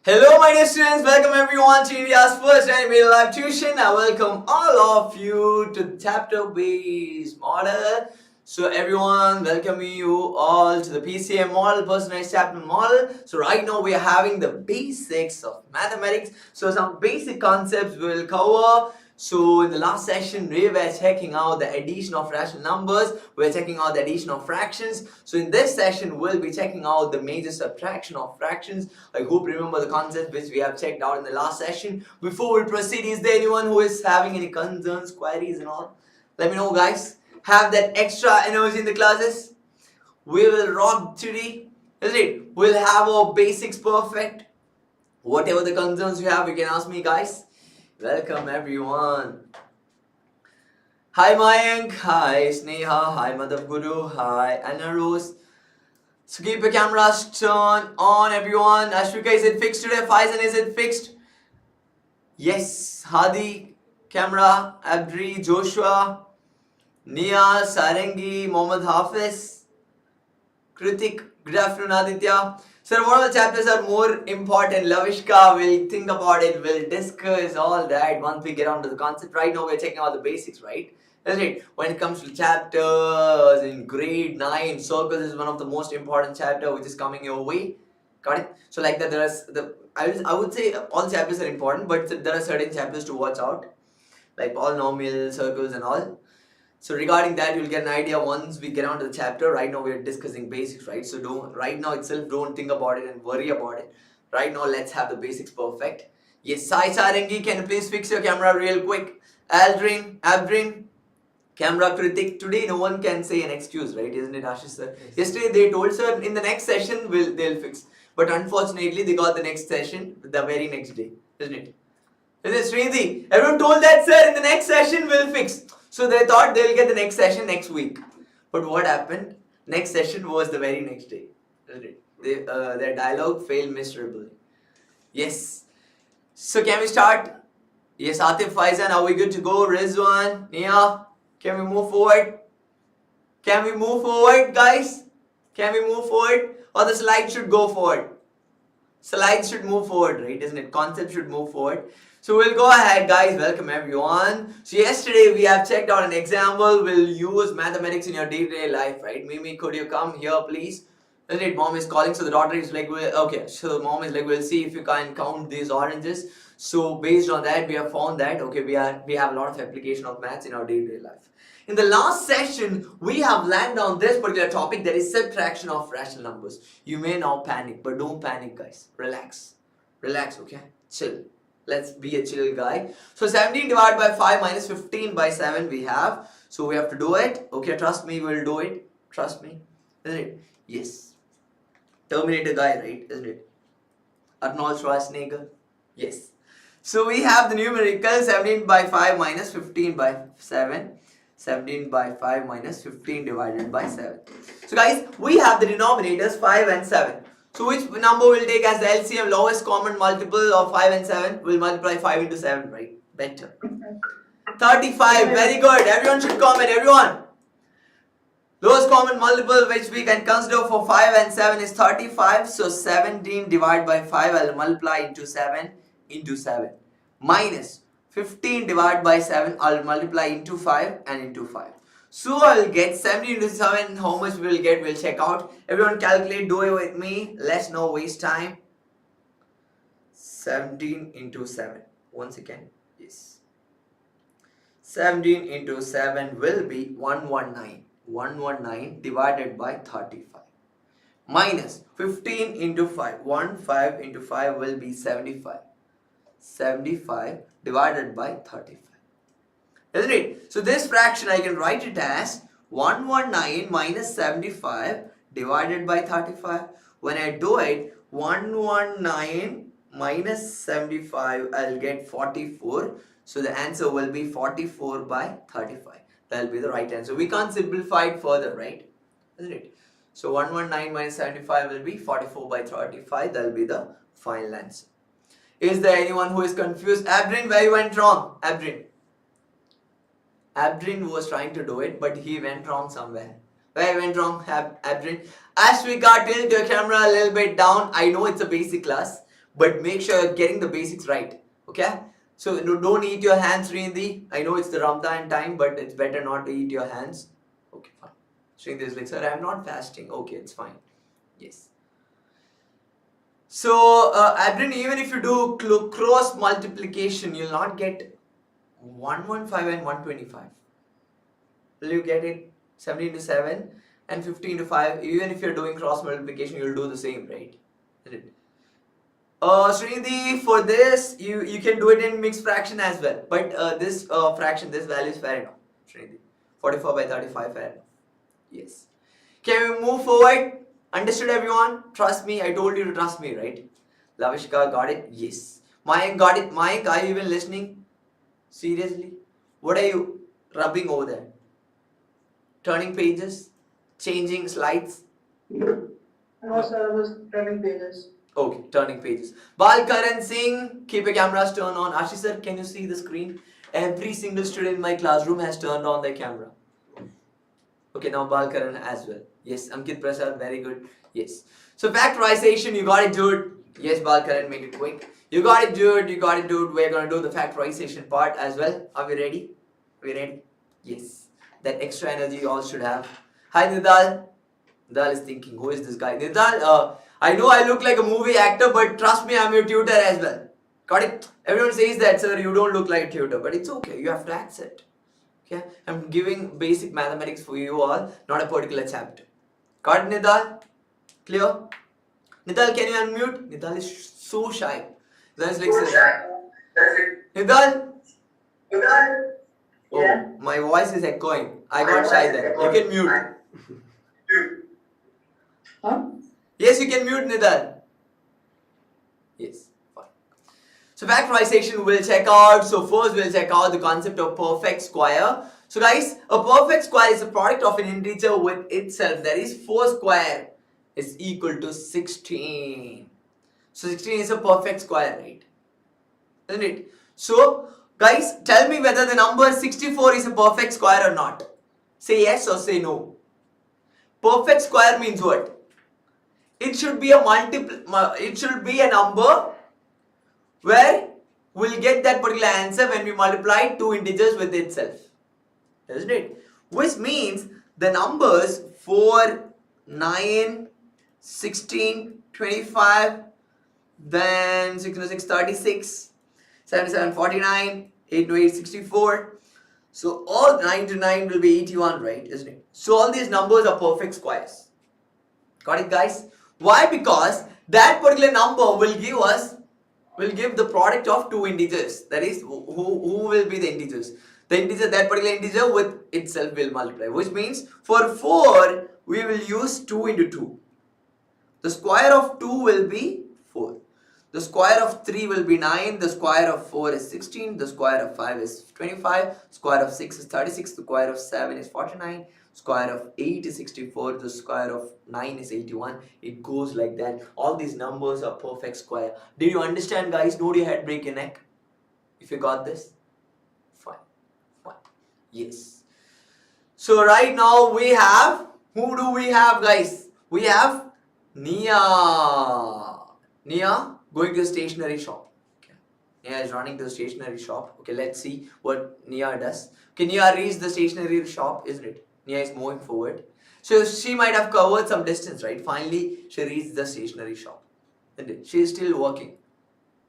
Hello my dear students, welcome everyone to India's first animated live tuition. I welcome all of you to chapter based model. So everyone, welcoming you all to the PCM model, personalized chapter model. So right now we are having the basics of mathematics. So some basic concepts we will cover. So in the last session we were checking out the addition of rational numbers, we were checking out the addition of fractions. So in this session we'll be checking out the major subtraction of fractions. I hope you remember the concepts which we have checked out in the last session. Before we proceed, is there anyone who is having any concerns, queries and all? Let me know guys. Have that extra energy in the classes. We will rock today, isn't it? We'll have our basics perfect. Whatever the concerns you have, you can ask me guys. Welcome everyone. Hi Mayank, hi Sneha, hi Madhav Guru, hi Anna Rose. So keep your cameras turned on everyone. Ashwika, is it fixed today? Faizan, is it fixed? Yes. Hadi, camera, Abdri, Joshua, Nia, Sarangi, Mohammad Hafiz, Kritik, good afternoon Aditya. Sir, what are the chapters are more important? Lavishka will think about it, we'll discuss all that once we get onto the concept. Right now we're checking out the basics, right? That's it. When it comes to chapters in grade 9, circles is one of the most important chapter which is coming your way. Got it? So like that I would say all chapters are important, but there are certain chapters to watch out. Like polynomial, circles and all. So regarding that, you'll get an idea once we get onto the chapter. Right now we're discussing basics, right? So right now itself don't think about it and worry about it. Right now let's have the basics perfect. Yes, Sai Sarangi, can you please fix your camera real quick? Aldrin, Abdrin, camera Kritik. Today no one can say an excuse, right? Isn't it, Ashish sir? Yes. Yesterday they told sir in the next session they'll fix. But unfortunately they got the next session the very next day, isn't it? Isn't it Srinidhi? Everyone told that sir in the next session we'll fix. So they thought they'll get the next session next week. But what happened? Next session was the very next day. Isn't it? Their dialogue failed miserably. Yes. So can we start? Yes, Atif, Faizan, are we good to go? Rizwan, Nia, can we move forward? Can we move forward, guys? Can we move forward? Or the slide should go forward? Slides should move forward, right? Isn't it? Concept should move forward. So we'll go ahead guys, welcome everyone. So yesterday we have checked out an example. We'll use mathematics in your day-to-day life, right? Mimi, could you come here please? Isn't it? Mom is calling, so the daughter is like, okay, so mom is like, we'll see if you can count these oranges. So based on that, we have found that, okay, we have a lot of application of maths in our day-to-day life. In the last session, we have landed on this particular topic, that is subtraction of rational numbers. You may now panic, but don't panic guys. Relax. Relax, okay? Chill. Let's be a chill guy. So 17 divided by 5 minus 15 by 7 we have. So we have to do it. Okay, trust me, we'll do it. Trust me. Isn't it? Yes. Terminator guy, right? Isn't it? Arnold Schwarzenegger. Yes. So we have the numerical 17 by 5 minus 15 by 7. 17 by 5 minus 15 divided by 7. So guys, we have the denominators 5 and 7. So which number will take as the LCM, lowest common multiple of 5 and 7? We'll multiply 5 into 7, right? Better. 35, very good. Everyone should comment, everyone. Lowest common multiple which we can consider for 5 and 7 is 35. So 17 divided by 5, I'll multiply into 7 into 7. Minus 15 divided by 7, I'll multiply into 5 and into 5. So I'll get 17 into 7, how much we'll get, we'll check out. Everyone calculate, do it with me. Let's not waste time. 17 into 7. Once again, yes. 17 into 7 will be 119. 119 divided by 35. Minus 15 into 5. 15 into 5 will be 75. 75 divided by 35. Isn't it? So this fraction I can write it as 119 minus 75 divided by 35. When I do it, 119 minus 75, I'll get 44. So the answer will be 44 by 35. That will be the right answer. We can't simplify it further, right? Isn't it? So 119 minus 75 will be 44 by 35. That will be the final answer. Is there anyone who is confused? Abdrin, where you went wrong? Abdrin was trying to do it, but he went wrong somewhere. Where went wrong, Abdrin? Ashwika, tilt your camera a little bit down. I know it's a basic class, but make sure you're getting the basics right. Okay? So don't eat your hands, Srindi. I know it's the Ramadan time, but it's better not to eat your hands. Okay, fine. Srindi is like, sir, I'm not fasting. Okay, it's fine. Yes. So, Abdin, even if you do cross multiplication, you'll not get 115 and 125. Will you get it? 17 to 7 and 15 to 5. Even if you're doing cross multiplication, you'll do the same, right? Isn't it? Srinidhi, for this, you can do it in mixed fraction as well. But this fraction, this value is fair enough. Srinidhi, 44 by 35, fair enough. Yes. Can we move forward? Understood, everyone? Trust me. I told you to trust me, right? Lavishka got it? Yes. Mayank got it? Mayank, are you even listening? Seriously? What are you rubbing over there? Turning pages? Changing slides? No, sir, I was turning pages. Okay, turning pages. Balkaran Singh, keep your cameras turned on. Ashish sir, can you see the screen? Every single student in my classroom has turned on their camera. Okay, now Balkaran as well. Yes, Ankit Prasad, very good. Yes. So factorization, you got it, dude. Yes, Balkaran, make it quick. You got it, dude. You got it, dude. We're gonna do the factorization part as well. Are we ready? Are we ready? Yes. That extra energy you all should have. Hi, Nidal. Nidal is thinking, who is this guy? Nidal, I know I look like a movie actor, but trust me, I'm your tutor as well. Got it? Everyone says that, sir, you don't look like a tutor, but it's okay. You have to accept. Okay? I'm giving basic mathematics for you all, not a particular chapter. Got it, Nidal? Clear? Nidal, can you unmute? Nidal is so shy. Nidal is like, sir. Nidal? Nidal? Oh, yeah. My voice is echoing. I got shy then. You can mute. Huh? Yes, you can mute, Nidal. Yes, fine. So factorization we'll check out. So first we'll check out the concept of perfect square. So guys, a perfect square is a product of an integer with itself. That is 4 square is equal to 16. So 16 is a perfect square, right? Isn't it? So guys, tell me whether the number 64 is a perfect square or not. Say yes or say no. Perfect square means what? It should be a it should be a number where we'll get that particular answer when we multiply 2 integers with itself. Isn't it? Which means the numbers 4, 9, 16, 25, then 6 to 6, 36, 7 to 7, 49, 8 to 8, 64. So all 9 to 9 will be 81, right? Isn't it? So all these numbers are perfect squares. Got it, guys? Why? Because that particular number will give the product of 2 integers. That is, who will be the integers? The integer, that particular integer with itself will multiply. Which means for 4, we will use 2 into 2. The square of 2 will be 4. The square of 3 will be 9. The square of 4 is 16. The square of 5 is 25. Square of 6 is 36. The square of 7 is 49. Square of 8 is 64. The square of 9 is 81. It goes like that. All these numbers are perfect square. Did you understand, guys? Nod your head, break your neck. If you got this, fine. Fine. Yes. So right now we have, who do we have, guys? We have Nia. Nia going to the stationery shop. Okay. Nia is running to the stationery shop. Okay, let's see what Nia does. Okay, Nia reaches the stationery shop, isn't it? Nia is moving forward. So she might have covered some distance, right? Finally, she reached the stationery shop. And she is still walking.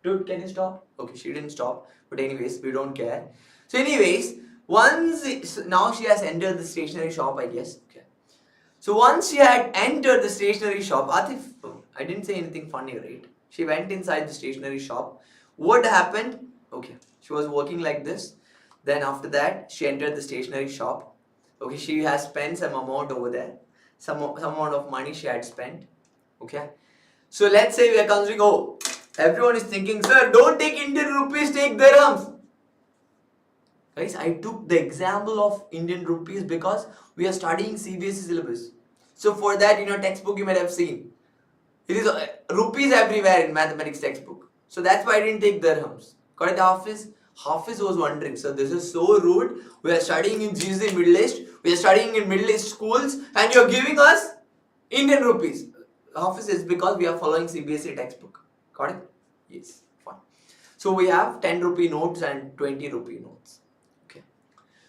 Dude, can you stop? Okay, she didn't stop. But anyways, we don't care. So anyways, now she has entered the stationery shop, I guess. Okay. So once she had entered the stationery shop, Atif, I didn't say anything funny, right? She went inside the stationery shop. What happened? Okay, she was working like this. Then after that, she entered the stationery shop. Okay, she has spent some amount over there. Some amount of money she had spent. Okay. So let's say we are considering, oh, everyone is thinking, sir, don't take Indian rupees, take dirhams. Guys, I took the example of Indian rupees because we are studying CBSE syllabus. So for that, in your textbook, you might have seen. It is rupees everywhere in mathematics textbook. So that's why I didn't take dirhams. Got it, Hafiz? Hafiz was wondering, sir, this is so rude. We are studying in GC Middle East. We are studying in Middle East schools. And you are giving us Indian rupees. Hafiz is because we are following CBSE textbook. Got it? Yes, fine. So we have 10 rupee notes and 20 rupee notes. Okay.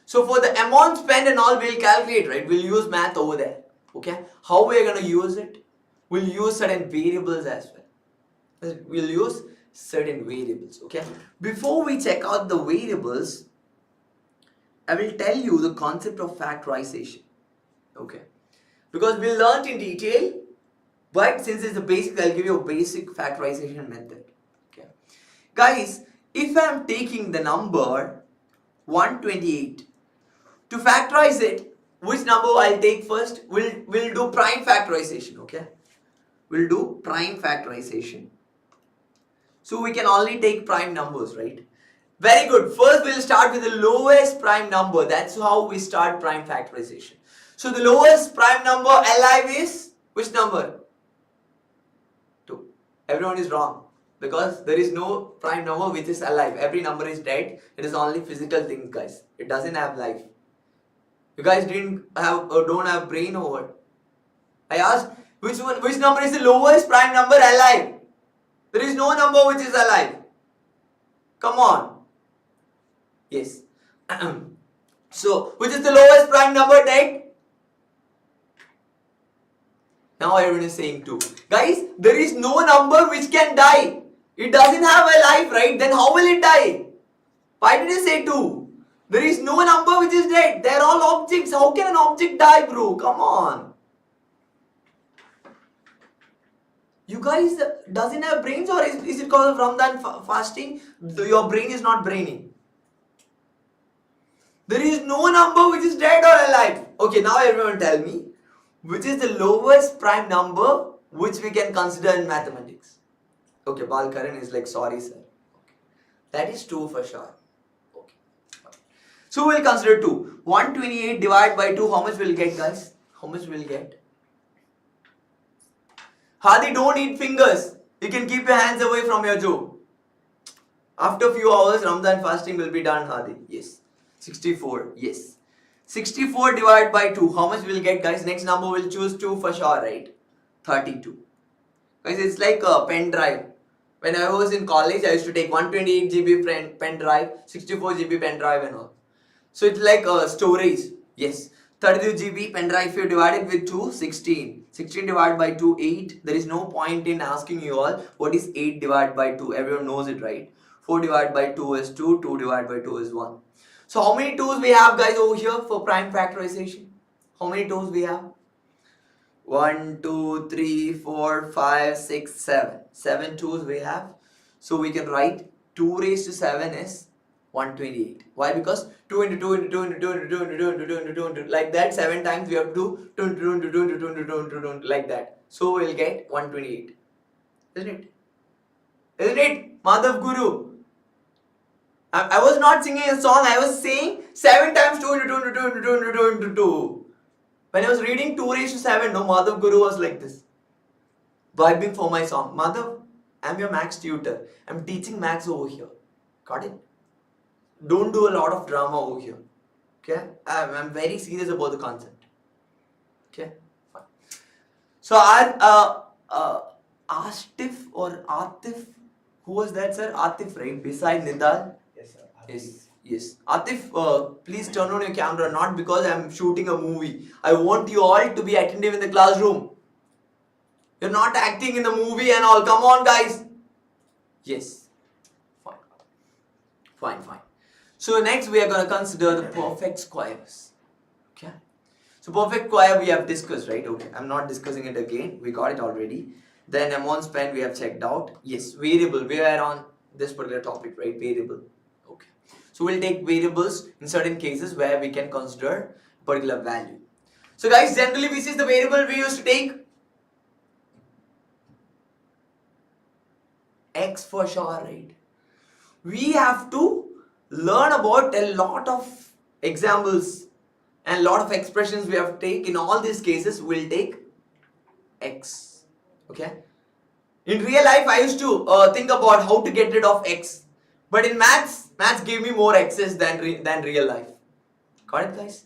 So for the amount spent and all, we'll calculate, right? We'll use math over there. Okay. How we're gonna use it? We'll use certain variables as well. We'll use certain variables. Okay. Before we check out the variables, I will tell you the concept of factorization. Okay. Because we learned in detail, but since it's the basic, I'll give you a basic factorization method. Okay. Guys, if I'm taking the number 128, to factorize it, which number I'll take first? We'll do prime factorization, okay? We'll do prime factorization. So we can only take prime numbers, right? Very good. First we'll start with the lowest prime number. That's how we start prime factorization. So the lowest prime number alive is which number? 2. Everyone is wrong because there is no prime number which is alive. Every number is dead. It is only physical things, guys. It doesn't have life. You guys didn't have or don't have brain or what? I asked which number is the lowest prime number alive? There is no number which is alive. Come on. Yes. So which is the lowest prime number dead? Now everyone is saying 2. Guys, there is no number which can die. It doesn't have a life, right? Then how will it die? Why did you say 2? There is no number which is dead. They are all objects. How can an object die, bro? Come on. You guys doesn't have brains, or is it because of Ramadan fasting? Your brain is not braining. There is no number which is dead or alive. Okay, now everyone tell me, which is the lowest prime number which we can consider in mathematics? Okay, Balkaran is like, sorry sir. Okay. That is 2 for sure. Okay. So we'll consider 2. 128 divided by 2, how much we'll get, guys? How much we'll get? Hadi, don't eat fingers. You can keep your hands away from your jaw. After a few hours, Ramadan fasting will be done, Hadi. Yes. 64. Yes. 64 divided by 2. How much we'll get, guys? Next number we'll choose 2 for sure, right? 32. Guys, it's like a pen drive. When I was in college, I used to take 128 GB pen drive, 64 GB pen drive and all. So it's like storage. Yes. 32 GB pen drive, if you divide it with 2, 16. 16 divided by 2, 8. There is no point in asking you all what is 8 divided by 2. Everyone knows it, right? 4 divided by 2 is 2. 2 divided by 2 is 1. So how many 2's we have, guys, over here for prime factorization? How many 2's we have? 1, 2, 3, 4, 5, 6, 7. 7 2's we have. So we can write 2 raised to 7 is 128. Why? Because 2 into 2 into 2 into 2 into 2 into 2 into 2 into 2 into like that 7 times we have to do 2 into 2 into 2 into 2 into 2 into 2 like that. So we'll get 128. Isn't it? Isn't it? Madhav Guru. I was not singing a song. I was saying 7 times 2 into 2 into 2 into 2 into 2 into 2. When I was reading 2 raised to 7, no, Madhav Guru was like this. Vibing for my song. Madhav, I'm your maths tutor. I'm teaching maths over here. Got it? Don't do a lot of drama over here. Okay? I'm very serious about the concept. Okay? Fine. So, Astif or Atif, who was that, sir? Atif, right? Beside Nidal? Yes, sir. Yes. Yes. Atif, please turn on your camera, not because I'm shooting a movie. I want you all to be attentive in the classroom. You're not acting in the movie and all. Come on, guys. Yes. Fine. Fine, fine. So next we are going to consider the perfect squares. Okay. So perfect square we have discussed, right? Okay. I'm not discussing it again. We got it already. Then amount spent we have checked out. Yes. Variable. We are on this particular topic, right? Variable. Okay. So we'll take variables in certain cases where we can consider particular value. So guys, generally which is the variable we used to take? X for sure, right? We have to learn about a lot of examples and a lot of expressions we have to take. In all these cases, we'll take X. Okay? In real life, I used to think about how to get rid of X. But in maths gave me more X's than real life. Got it, guys?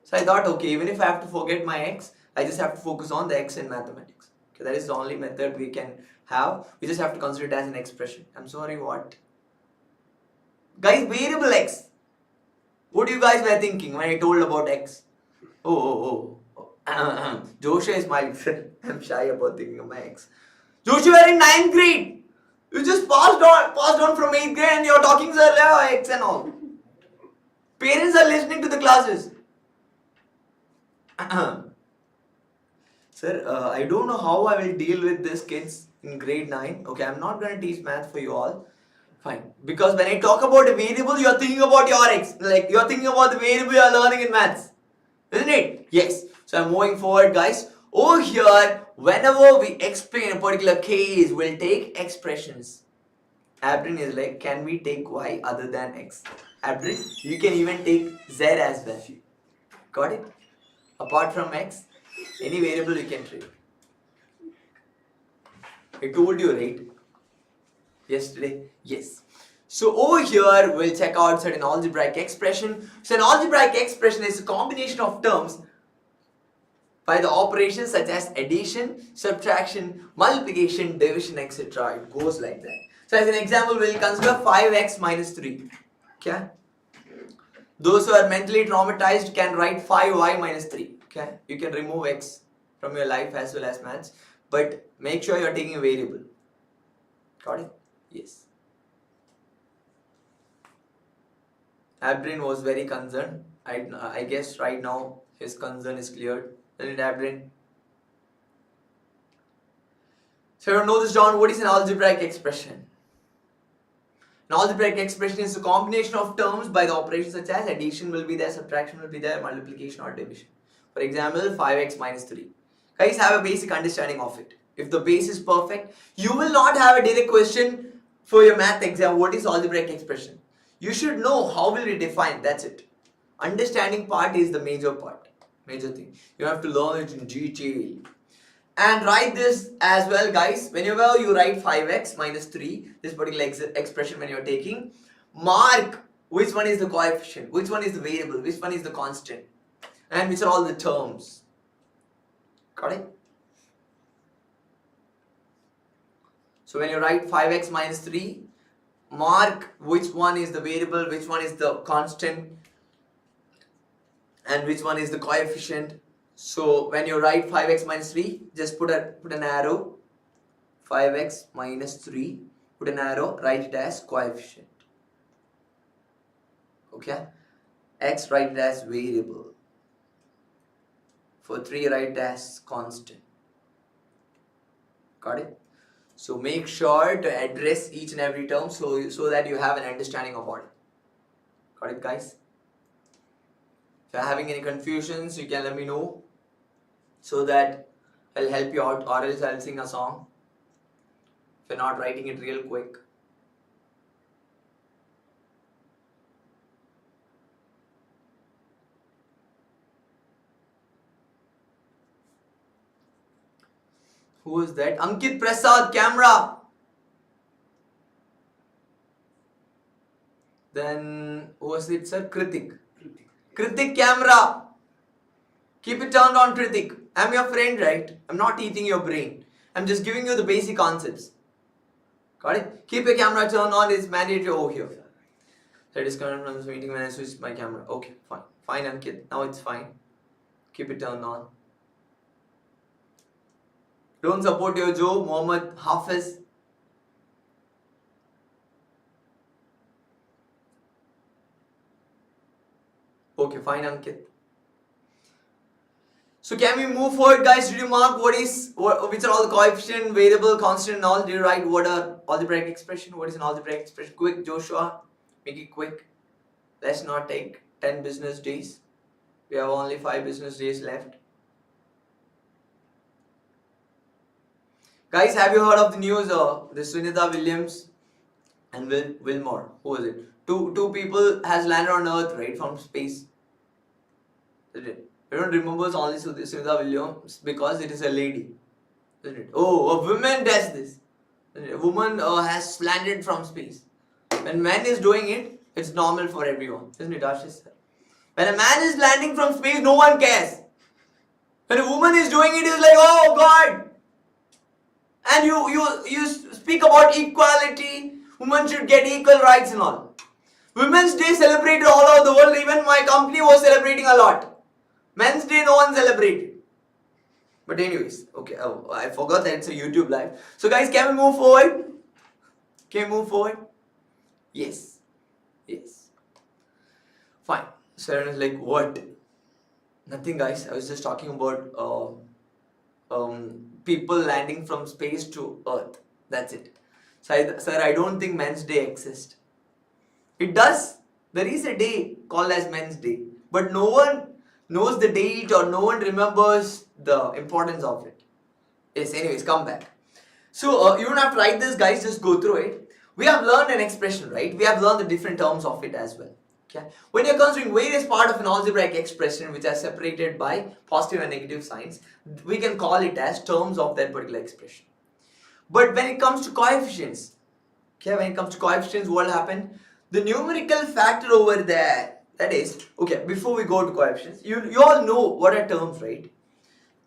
So I thought, okay, even if I have to forget my X, I just have to focus on the X in mathematics. Okay, that is the only method we can have. We just have to consider it as an expression. I'm sorry, what? Guys, variable x. What you guys were thinking when I told about x? Oh. Joshua is my friend. I'm shy about thinking of my ex. Joshua, you are in 9th grade. You just passed on from 8th grade and you're talking sir, X and all. Parents are listening to the classes. Sir, I don't know how I will deal with these kids in grade 9. Okay, I'm not going to teach math for you all. Fine. Because when I talk about a variable, you're thinking about your X. Like, you're thinking about the variable you're learning in maths. Isn't it? Yes. So I'm moving forward, guys. Over here, whenever we explain a particular case, we'll take expressions. Abrin is like, can we take y other than x? Abrin, you can even take z as well. Got it? Apart from x, any variable you can take. I told you, right? Yesterday? Yes. So over here, we'll check out certain algebraic expression. So an algebraic expression is a combination of terms by the operations such as addition, subtraction, multiplication, division, etc. It goes like that. So as an example, we'll consider 5x minus 3. Okay? Those who are mentally traumatized can write 5y minus 3. Okay? You can remove x from your life as well as maths. But make sure you're taking a variable. Got it? Yes. Abrin was very concerned. I guess right now his concern is cleared. Isn't it, Abrin? So you know this down. What is an algebraic expression? An algebraic expression is a combination of terms by the operations such as addition will be there, subtraction will be there, multiplication or division. For example, 5x minus 3. Guys, have a basic understanding of it. If the base is perfect, you will not have a direct question for your math exam. What is algebraic expression? You should know how will we define. That's it. Understanding part is the major part. Major thing. You have to learn it in detail. And write this as well, guys. Whenever you write 5x minus 3, this particular expression when you're taking, mark which one is the coefficient, which one is the variable, which one is the constant, and which are all the terms. Got it? So when you write 5x minus 3, mark which one is the variable, which one is the constant, and which one is the coefficient. So when you write 5x minus 3, just put an arrow, 5x minus 3, put an arrow, write it as coefficient. Okay? X write it as variable. For 3 write it as constant. Got it? So make sure to address each and every term so that you have an understanding of it. Got it, guys? If you're having any confusions, you can let me know so that I'll help you out, or else I'll sing a song if you're not writing it real quick. Who is that? Ankit Prasad, camera. Then who was it, sir? Kritik. Kritik, camera. Keep it turned on, Kritik. I'm your friend, right? I'm not eating your brain. I'm just giving you the basic concepts. Got it? Keep your camera turned on. It's mandatory over here. So I disconnected from this meeting when I switched my camera. Okay, fine. Fine, Ankit. Now it's fine. Keep it turned on. Don't support your Joe, Mohammed Hafiz. Okay, fine, Ankit. So can we move forward, guys? Did you mark which are all the coefficient, variable, constant and all? Did you write what are algebraic expression? What is an algebraic expression? Quick, Joshua. Make it quick. Let's not take 10 business days. We have only 5 business days left. Guys, have you heard of the news? This Sunita Williams and Wilmore. Who is it? Two people has landed on Earth, right, from space. Isn't it? Everyone remembers only Sunita Williams because it is a lady. Isn't it? Oh, a woman does this. Isn't it? A woman has landed from space. When man is doing it, it's normal for everyone. Isn't it, Ashish? When a man is landing from space, no one cares. When a woman is doing it, it's like, oh God. And you speak about equality, women should get equal rights and all. Women's Day celebrated all over the world, even my company was celebrating a lot. Men's Day no one celebrated. But anyways, okay, I forgot that it's a YouTube live. So guys, can we move forward? Can we move forward? Yes. Yes. Fine. So everyone is like, what? Nothing guys, I was just talking about people landing from space to Earth. That's it. So sir, I don't think Men's Day exists. It does. There is a day called as Men's Day. But no one knows the date or no one remembers the importance of it. Yes, anyways, come back. So you don't have to write this guys, just go through it. We have learned an expression, right? We have learned the different terms of it as well. Okay. When you're considering various parts of an algebraic expression which are separated by positive and negative signs, we can call it as terms of that particular expression. But when it comes to coefficients, okay, when it comes to coefficients, what will happen? The numerical factor over there, that is, okay, before we go to coefficients, you all know what are terms, right?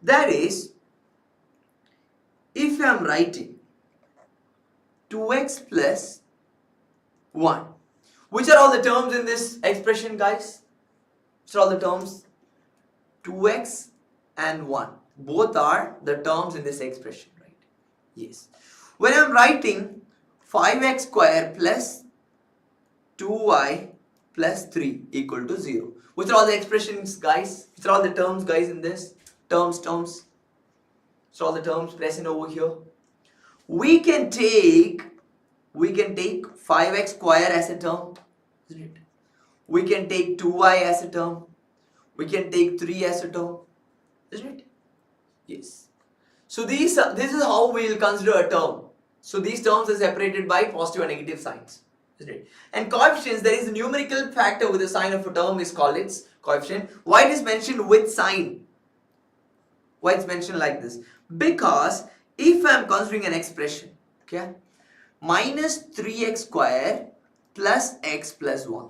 That is, if I am writing 2x plus 1, which are all the terms in this expression, guys? Which are all the terms? 2x and 1. Both are the terms in this expression, right? Yes. When I am writing 5x square plus 2y plus 3 equal to 0. Which are all the expressions, guys? Which are all the terms, guys, in this? Terms. So all the terms present over here. We can take 5x square as a term, isn't it? We can take 2y as a term. We can take 3 as a term, isn't it? Yes. So this is how we will consider a term. So these terms are separated by positive and negative signs, isn't it? And coefficients, there is a numerical factor with the sign of a term is called its coefficient. Why it is mentioned with sign? Why it's mentioned like this? Because if I am considering an expression, okay, minus 3x square plus x plus 1.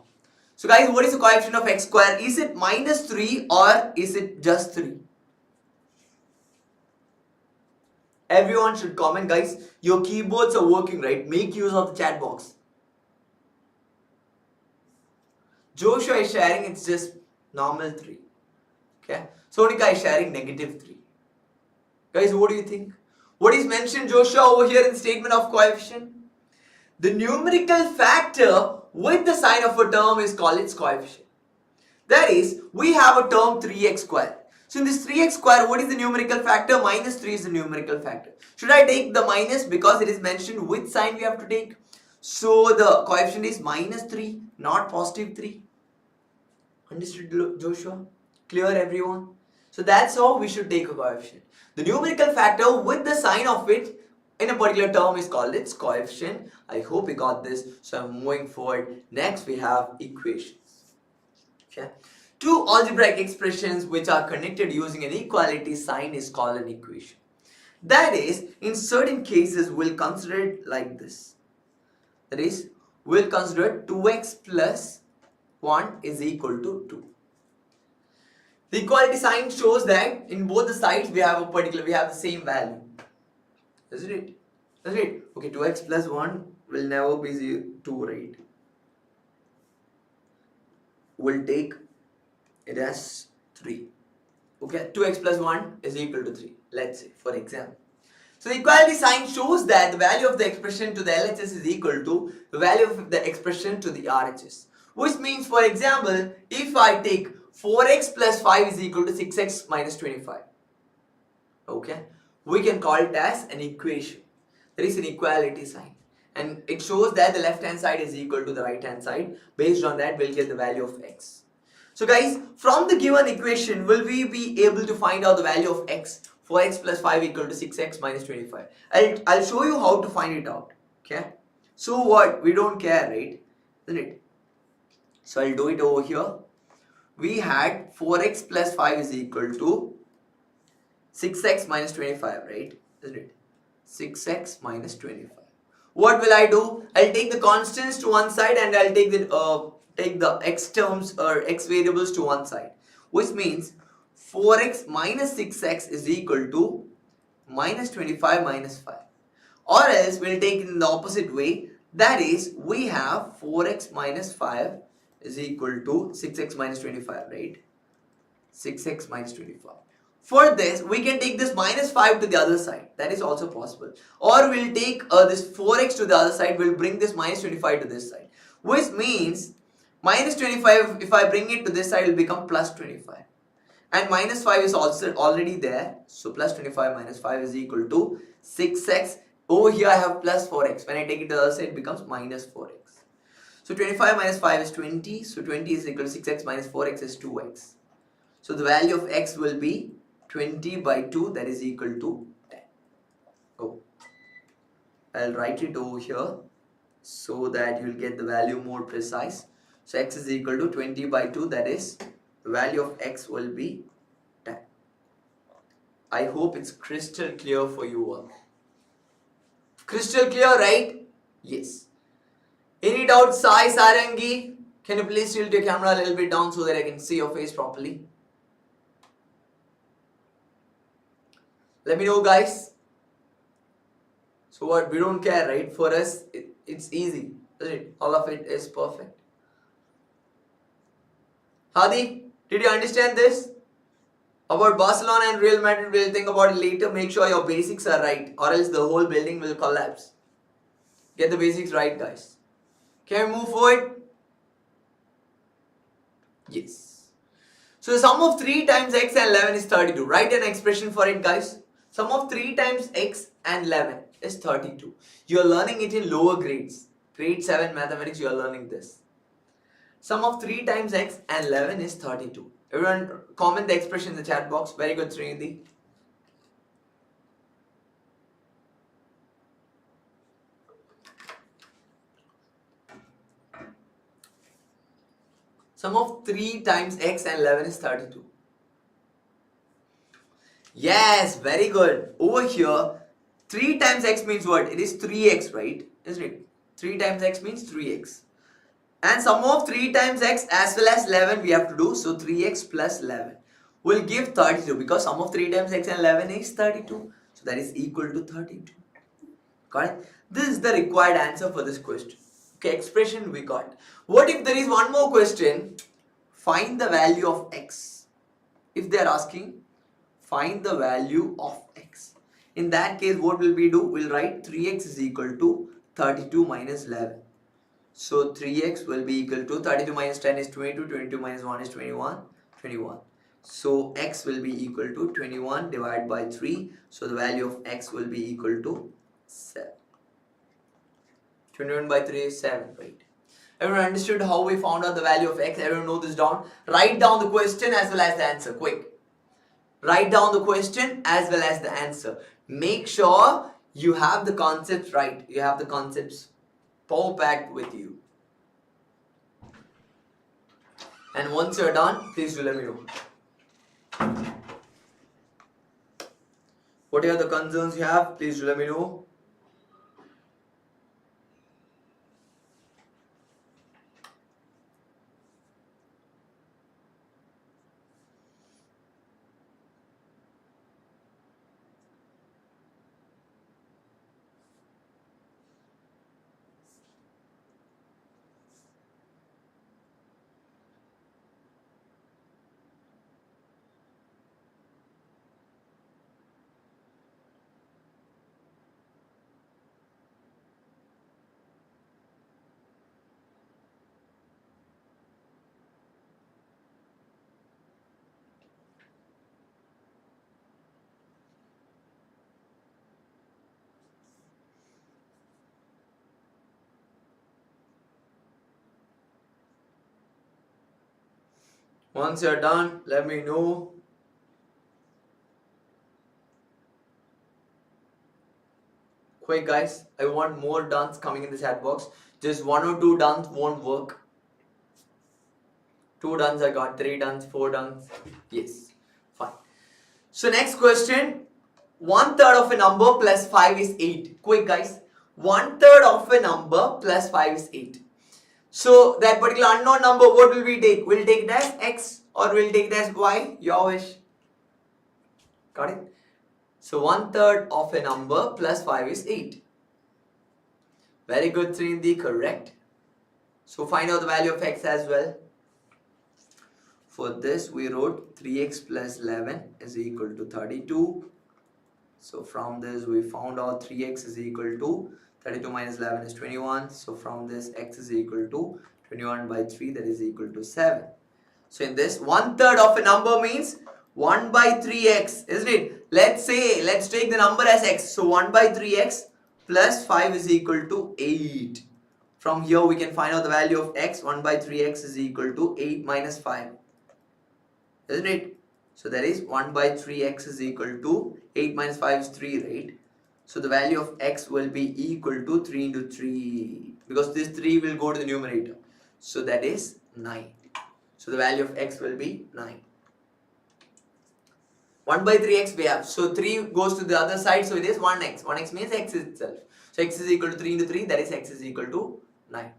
So guys, what is the coefficient of x square? Is it minus 3 or is it just 3? Everyone should comment, guys. Your keyboards are working, right? Make use of the chat box. Joshua is sharing, it's just normal 3. Okay. Sonika is sharing negative 3. Guys, what do you think? What is mentioned, Joshua, over here in the statement of coefficient? The numerical factor with the sign of a term is called its coefficient. That is, we have a term 3x square. So in this 3x square, what is the numerical factor? Minus 3 is the numerical factor. Should I take the minus because it is mentioned with sign we have to take? So the coefficient is minus 3, not positive 3. Understood, Joshua? Clear, everyone? So that's how we should take a coefficient. The numerical factor with the sign of it in a particular term is called its coefficient. I hope you got this. So I'm moving forward. Next we have equations. Okay. Two algebraic expressions which are connected using an equality sign is called an equation. That is, in certain cases we'll consider it like this. That is, we'll consider 2x plus 1 is equal to 2. The equality sign shows that in both the sides we have the same value. Isn't it? Isn't it? Okay, 2x plus 1 will never be 2, right? We'll take it as 3. Okay, 2x plus 1 is equal to 3. Let's say, for example. So the equality sign shows that the value of the expression to the LHS is equal to the value of the expression to the RHS. Which means, for example, if I take 4x plus 5 is equal to 6x minus 25. Okay, we can call it as an equation. There is an equality sign. And it shows that the left hand side is equal to the right hand side. Based on that, we'll get the value of x. So guys, from the given equation, will we be able to find out the value of x? 4x plus 5 equal to 6x minus 25. I'll show you how to find it out. Okay. So what? We don't care, right? Isn't it? So I'll do it over here. We had 4x plus 5 is equal to 6x minus 25, right? Isn't it? 6x minus 25. What will I do? I'll take the constants to one side and I'll take the x terms or x variables to one side. Which means 4x minus 6x is equal to minus 25 minus 5. Or else we'll take it in the opposite way. That is, we have 4x minus 5 is equal to 6x minus 25, right? 6x minus 25. For this, we can take this minus 5 to the other side. That is also possible. Or we'll take this 4x to the other side. We'll bring this minus 25 to this side. Which means minus 25, if I bring it to this side, it will become plus 25. And minus 5 is also already there. So plus 25 minus 5 is equal to 6x. Over here I have plus 4x. When I take it to the other side, it becomes minus 4x. So 25 minus 5 is 20. So 20 is equal to 6x minus 4x is 2x. So the value of x will be 20 by 2, that is equal to 10. Oh, I'll write it over here so that you'll get the value more precise. So x is equal to 20 by 2, that is the value of x will be 10. I hope it's crystal clear for you all. Crystal clear, right? Yes. Any doubts, Sai Sarangi? Can you please tilt your camera a little bit down so that I can see your face properly? Let me know, guys. So what? We don't care, right? For us, it's easy, isn't it? All of it is perfect. Hadi, did you understand this? About Barcelona and Real Madrid, we'll think about it later. Make sure your basics are right, or else the whole building will collapse. Get the basics right, guys. Can we move forward? Yes. So the sum of 3 times x and 11 is 32. Write an expression for it, guys. Sum of 3 times x and 11 is 32. You are learning it in lower grades. Grade 7 mathematics, you are learning this. Sum of 3 times x and 11 is 32. Everyone comment the expression in the chat box. Very good, Srinidhi. Sum of 3 times x and 11 is 32. Yes, very good. Over here, 3 times x means what? It is 3x, right? Isn't it? 3 times x means 3x. And sum of 3 times x as well as 11 we have to do. So 3x plus 11 will give 32 because sum of 3 times x and 11 is 32. So that is equal to 32. Got it? This is the required answer for this question. Okay, expression we got. What if there is one more question? Find the value of x. If they are asking, find the value of x. In that case, what will we do? We'll write 3x is equal to 32 minus 11. So 3x will be equal to 32 minus 10 is 22, 22 minus 1 is 21, 21. So x will be equal to 21 divided by 3. So the value of x will be equal to 7. 21 by 3 is 7, right? Everyone understood how we found out the value of x? Everyone know this down? Write down the question as well as the answer, quick. Write down the question as well as the answer. Make sure you have the concepts right. You have the concepts power packed with you. And once you're done, please do let me know. What are the concerns you have? Please do let me know. Once you're done, let me know. Quick guys, I want more duns coming in the chat box. Just 1 or 2 duns won't work. 2 duns I got, 3 duns, 4 duns. Yes, fine. So next question. 1/3 of a number plus 5 is 8. Quick guys. 1/3 of a number plus 5 is 8. So that particular unknown number, what will we take? We'll take it as x or we'll take it as y? Your wish. Got it? So 1/3 of a number plus 5 is 8. Very good, Srinidhi, correct. So find out the value of x as well. For this we wrote 3x plus 11 is equal to 32. So from this we found out 3x is equal to 32 minus 11 is 21. So from this x is equal to 21 by 3, that is equal to 7. So in this, 1/3 of a number means 1 by 3x, isn't it? Let's take the number as x. So 1 by 3x plus 5 is equal to 8. From here we can find out the value of x. 1 by 3x is equal to 8 minus 5. Isn't it? So that is 1 by 3x is equal to 8 minus 5 is 3, right? So the value of x will be equal to 3 into 3. Because this 3 will go to the numerator. So that is 9. So the value of x will be 9. 1 by 3x we have. So 3 goes to the other side. So it is 1x. 1x means x itself. So x is equal to 3 into 3. That is x is equal to 9.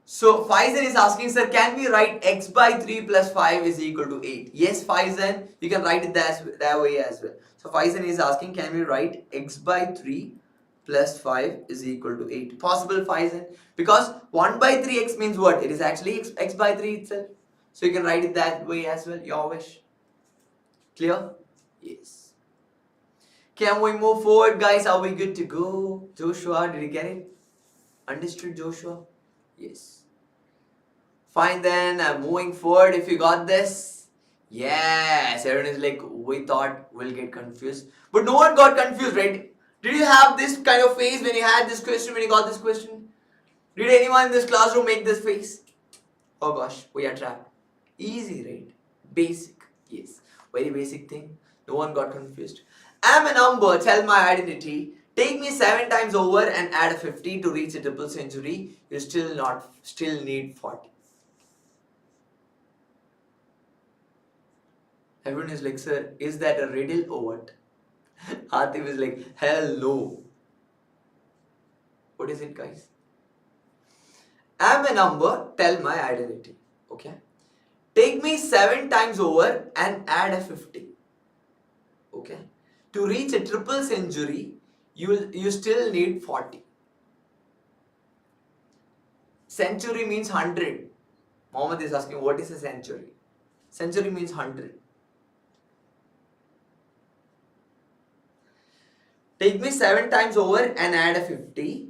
So Faizan is asking, sir, can we write x by 3 plus 5 is equal to 8? Yes, Faizan, you can write it that way as well. So Faizan is asking, can we write x by 3 plus 5 is equal to 8? Possible, Faizan, because 1 by 3x means what? It is actually x by 3 itself. So you can write it that way as well, your wish. Clear? Yes. Can we move forward, guys? Are we good to go? Joshua, did you get it? Understood, Joshua? Yes. Fine then, I'm moving forward. If you got this, yes. Everyone is like, we thought we'll get confused. But no one got confused, right? Did you have this kind of face when you had this question, when you got this question? Did anyone in this classroom make this face? Oh gosh, we are trapped. Easy, right? Basic. Yes. Very basic thing. No one got confused. I'm a number, tell my identity. Take me 7 times over and add a 50 to reach a triple century. You still need 40. Everyone is like, sir, is that a riddle or what? Atif is like, hell no. What is it, guys? I'm a number, tell my identity. Okay. Take me 7 times over and add a 50. Okay. To reach a triple century, you still need 40. Century means 100. Mohammed is asking, what is a century? Century means 100. Take me 7 times over and add a 50.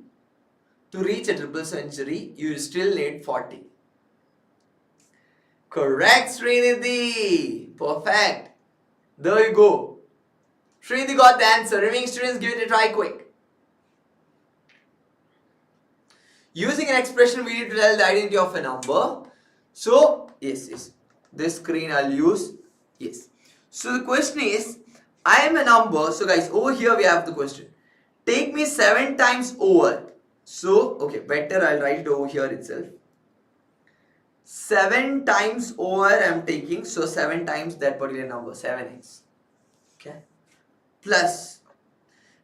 To reach a triple century, you still need 40. Correct, Srinidhi. Perfect. There you go. Srinidhi got the answer. Remaining students, give it a try quick. Using an expression, we need to tell the identity of a number. So, yes. This screen I'll use. Yes. So the question is, I am a number. So guys, over here we have the question. Take me 7 times over. So, okay, better I'll write it over here itself. 7 times over I'm taking. So 7 times that particular number, 7x. Okay. Plus,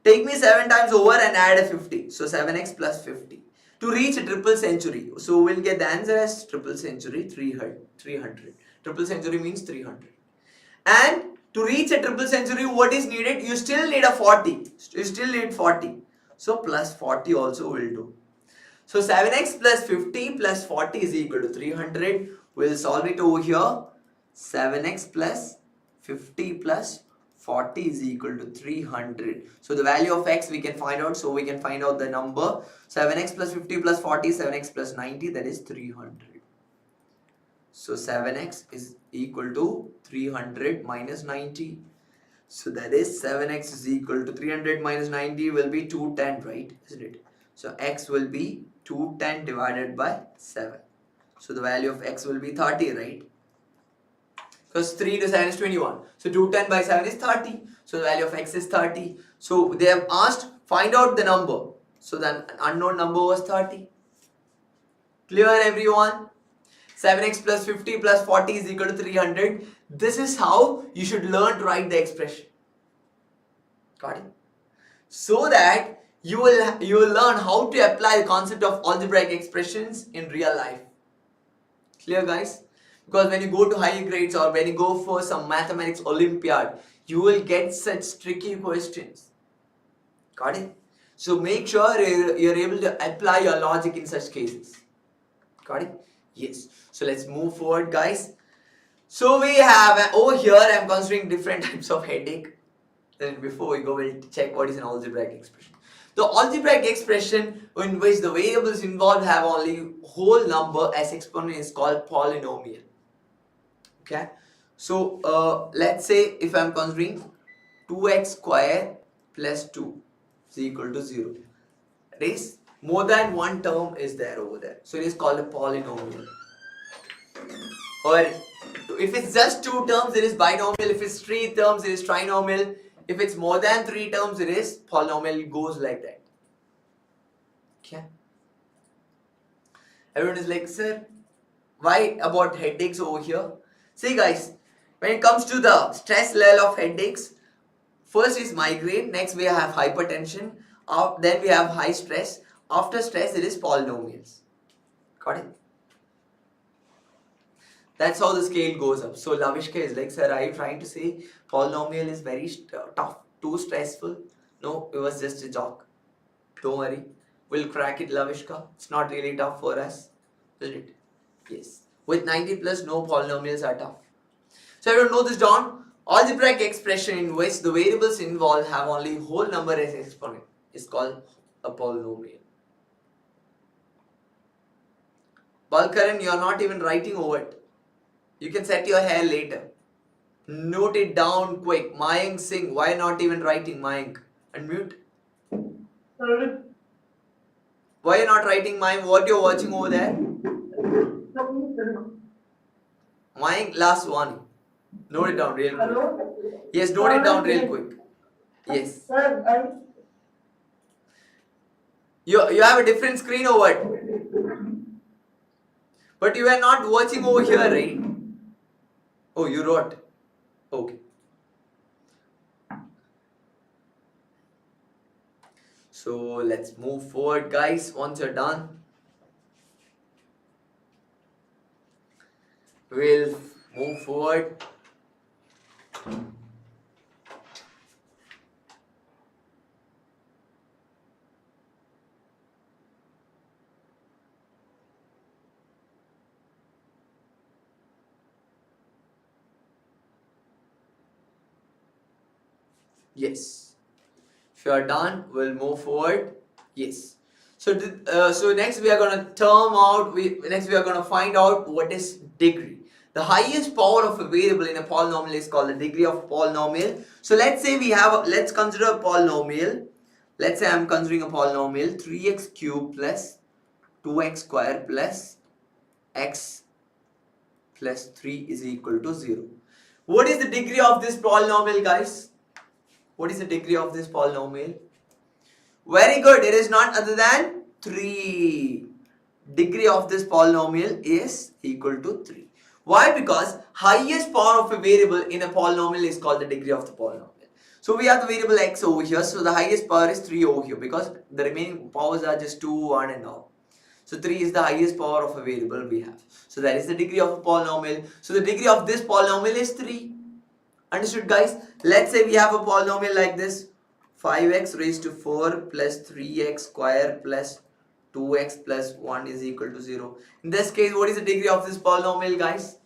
take me 7 times over and add a 50. So 7x plus 50. To reach a triple century. So we'll get the answer as triple century, 300. Triple century means 300. And to reach a triple century, what is needed? You still need a 40. You still need 40. So plus 40 also will do. So 7x plus 50 plus 40 is equal to 300. We'll solve it over here. 7x plus 50 plus 40 is equal to 300. So the value of x we can find out. So we can find out the number. 7x plus 50 plus 40, 7x plus 90, that is 300. So 7x is equal to 300 minus 90. So that is 7x is equal to 300 minus 90 will be 210, right? Isn't it? So x will be 210 divided by 7. So the value of x will be 30, right? Because 3 to 7 is 21. So 210 by 7 is 30. So the value of x is 30. So they have asked, find out the number. So then unknown number was 30. Clear, everyone? 7x plus 50 plus 40 is equal to 300. This is how you should learn to write the expression. Got it? So that you will learn how to apply the concept of algebraic expressions in real life. Clear, guys? Because when you go to higher grades or when you go for some mathematics Olympiad, you will get such tricky questions. Got it? So make sure you're able to apply your logic in such cases. Got it? Yes. So let's move forward, guys. So we have over here I'm considering different types of headache. Then before we go, we'll check what is an algebraic expression. The algebraic expression in which the variables involved have only whole number as exponent is called polynomial. Okay. So let's say if I'm considering 2x square plus 2 is equal to 0. It is more than one term is there over there. So it is called a polynomial. Or if it's just two terms, it is binomial. If it's three terms, it is trinomial. If it's more than three terms, it is polynomial. It goes like that. Okay. Everyone is like, sir, why about headaches over here? See guys, when it comes to the stress level of headaches, first is migraine, next we have hypertension, then we have high stress. After stress, it is polynomials. Got it? That's how the scale goes up. So Lavishka is like, sir, are you trying to say polynomial is very tough, too stressful? No, it was just a joke. Don't worry. We'll crack it, Lavishka. It's not really tough for us. Will it? Yes. With 90 plus, no polynomials are tough. So everyone know this down. Algebraic expression in which the variables involved have only whole number as exponent is called a polynomial. Balkaran, you are not even writing over it. You can set your hair later. Note it down quick. Mayank Singh, why not even writing Mayank? Unmute. Sorry. Why are you not writing Mayank? What you're watching over there? Mayank, last one. Note it down real quick. Hello? Yes, note it down real quick. Yes. Sir, You have a different screen or what? But you are not watching over here, right? Oh, you wrote. Okay. So let's move forward, guys. Once you're done, we'll move forward. Yes. If you are done, we'll move forward. Yes. So next we are gonna next we are gonna find out what is degree. The highest power of a variable in a polynomial is called the degree of polynomial. So let's say let's consider a polynomial. Let's say I'm considering a polynomial 3x cubed plus 2x square plus x plus 3 is equal to 0. What is the degree of this polynomial, guys? What is the degree of this polynomial? Very good. It is none other than 3. Degree of this polynomial is equal to 3. Why? Because highest power of a variable in a polynomial is called the degree of the polynomial. So we have the variable x over here. So the highest power is 3 over here because the remaining powers are just 2, 1 and all. So 3 is the highest power of a variable we have. So that is the degree of a polynomial. So the degree of this polynomial is 3. Understood, guys? Let's say we have a polynomial like this. 5x raised to 4 plus 3x square plus 2x plus 1 is equal to 0. In this case, what is the degree of this polynomial, guys?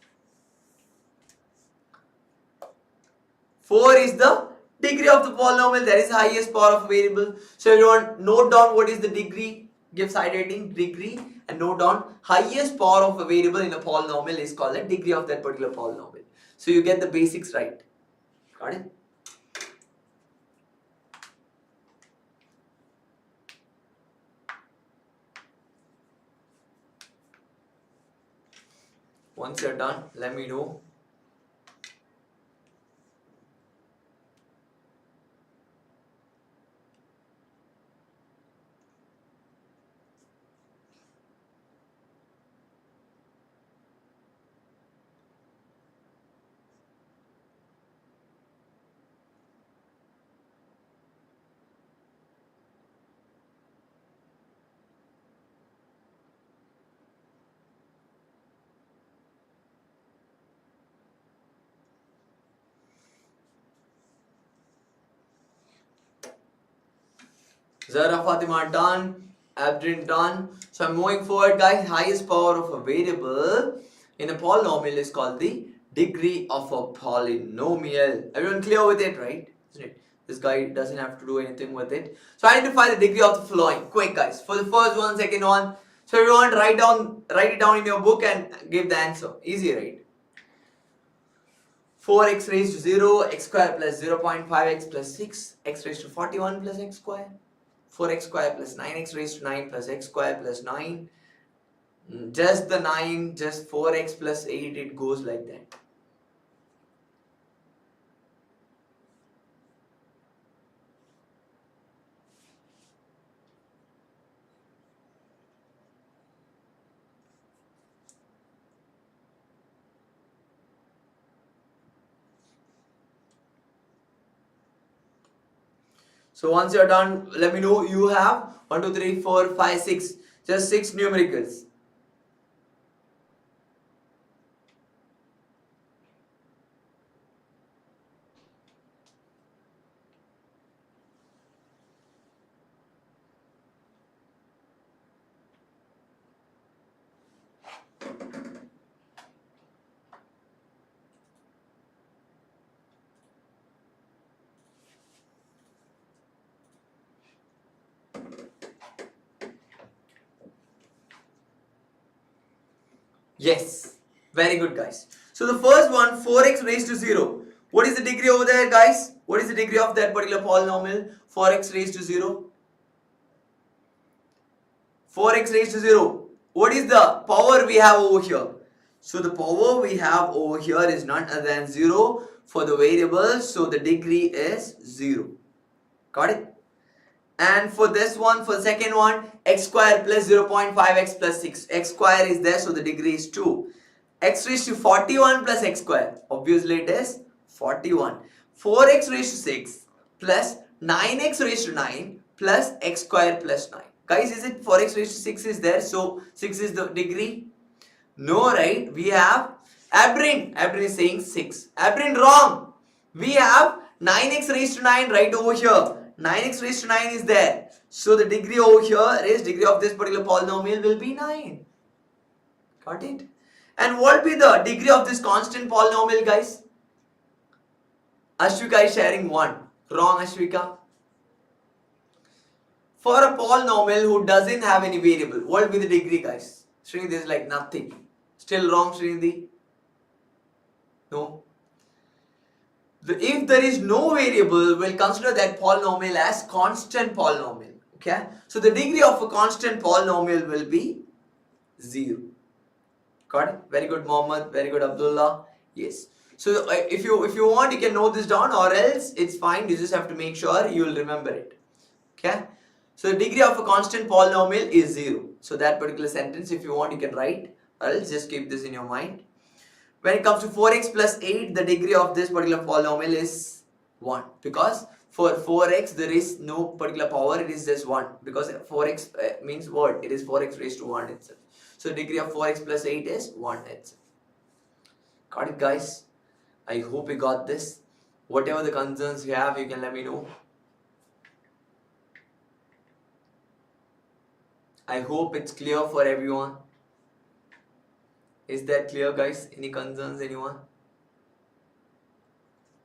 4 is the degree of the polynomial. That is the highest power of a variable. So everyone note down what is the degree. Give side rating degree and note down highest power of a variable in a polynomial is called the degree of that particular polynomial. So you get the basics right. Got it? Once you're done, let me know. Zara Fatima done. Abdrin done. So I'm moving forward, guys. Highest power of a variable in a polynomial is called the degree of a polynomial. Everyone clear with it, right? Isn't it? This guy doesn't have to do anything with it. So identify the degree of the following. Quick, guys. For the first one, second one. So everyone write it down in your book and give the answer. Easy, right? 4x raised to 0, x square plus 0.5x plus 6, x raised to 41 plus x square, 4x square plus 9x raised to 9 plus x square plus 9, just the 9, just 4x plus 8, it goes like that. So once you're done, let me know. You have 1, 2, 3, 4, 5, 6. Just 6 numericals. Yes, very good, guys. So the first one, 4x raised to 0. What is the degree over there, guys? What is the degree of that particular polynomial? 4x raised to 0. 4x raised to 0. What is the power we have over here? So the power we have over here is none other than 0 for the variable. So the degree is 0. Got it? And for this one, for the second one, x square plus 0.5x plus 6. X square is there, so the degree is 2. X raised to 41 plus x square. Obviously it is 41. 4x raised to 6 plus 9x raised to 9 plus x square plus 9. Guys, is it 4x raised to 6 is there? So 6 is the degree? No, right? We have Abrin. Abrin is saying 6. Abrin, wrong. We have 9x raised to 9 right over here. 9x raised to 9 is there. So the degree over here is degree of this particular polynomial will be 9. Got it? And what will be the degree of this constant polynomial, guys? Ashwika is sharing 1. Wrong, Ashwika. For a polynomial who doesn't have any variable, what will be the degree, guys? Srinidhi is like nothing. Still wrong, Srinidhi? No. If there is no variable, we'll consider that polynomial as constant polynomial. Okay? So the degree of a constant polynomial will be 0. Got it? Very good, Mohammed. Very good, Abdullah. Yes. So if you want, you can note this down, or else it's fine. You just have to make sure you will remember it. Okay? So the degree of a constant polynomial is 0. So that particular sentence, if you want, you can write, or else just keep this in your mind. When it comes to 4x plus 8, the degree of this particular polynomial is 1. Because for 4x, there is no particular power, it is just 1. Because 4x means what? It is 4x raised to 1 itself. So the degree of 4x plus 8 is 1 itself. Got it, guys? I hope you got this. Whatever the concerns you have, you can let me know. I hope it's clear for everyone. Is that clear, guys? Any concerns, anyone?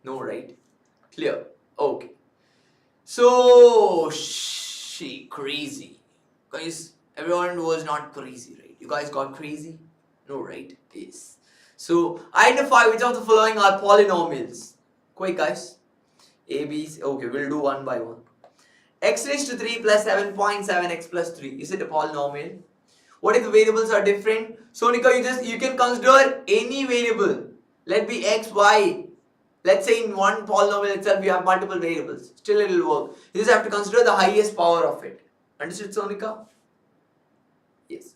No, right? Clear. Okay. So, crazy. Guys, everyone was not crazy, right? You guys got crazy? No, right? Yes. So, identify which of the following are polynomials. Quick, guys. A, B, C. Okay, we'll do one by one. X raised to 3 plus 7.7x plus 3. Is it a polynomial? What if the variables are different? So Nika, you can consider any variable. Let be x, y. Let's say in one polynomial itself you have multiple variables. Still it will work. You just have to consider the highest power of it. Understood, Sonika? Yes.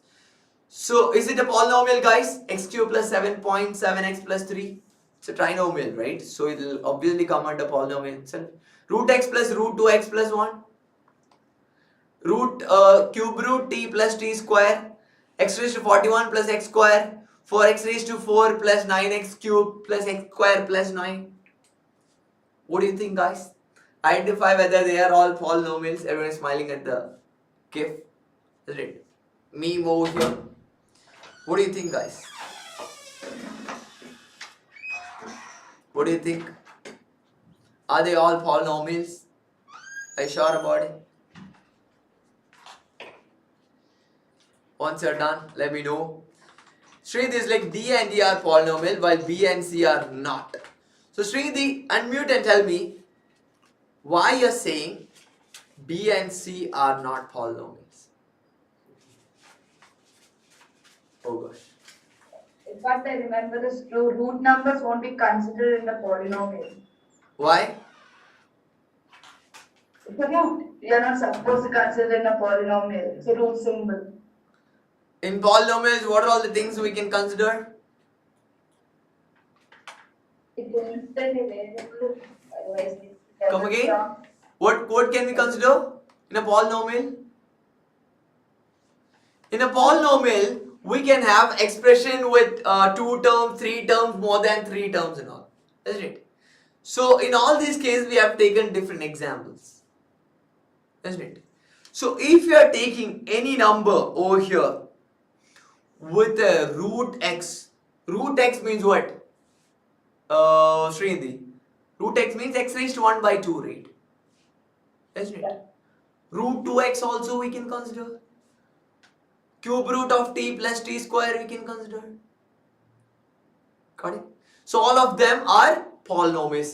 So is it a polynomial, guys? X cube plus 7.7x plus 3. It's a trinomial, right? So it will obviously come under polynomial itself. Root x plus root 2x plus 1. Cube root t plus t square. X raised to 41 plus x square. 4x raised to 4 plus 9x cube plus x square plus 9. What do you think, guys? Identify whether they are all polynomials. Everyone is smiling at the GIF. Isn't it? Meme over here. What do you think, guys? What do you think? Are they all polynomials? Are you sure about it? Once you're done, let me know. Sridhi is like D and E are polynomial while B and C are not. So Sridhi, unmute and tell me why you're saying B and C are not polynomials. Oh gosh. But I remember this root numbers won't be considered in the polynomial. Why? It's a root. You are not supposed to consider in a polynomial. It's a root symbol. In polynomials, what are all the things we can consider? It will instead be variable. Otherwise, Come again? What can we consider in a polynomial? In a polynomial, we can have expression with 2 terms, 3 terms, more than 3 terms and all. Isn't it? So in all these cases, we have taken different examples. Isn't it? So if you are taking any number over here with a root x means what? Srindi, root x means x raised to 1 by 2, right? Isn't it? Yeah. Root 2x also we can consider. Cube root of t plus t square we can consider. Got it? So all of them are polynomials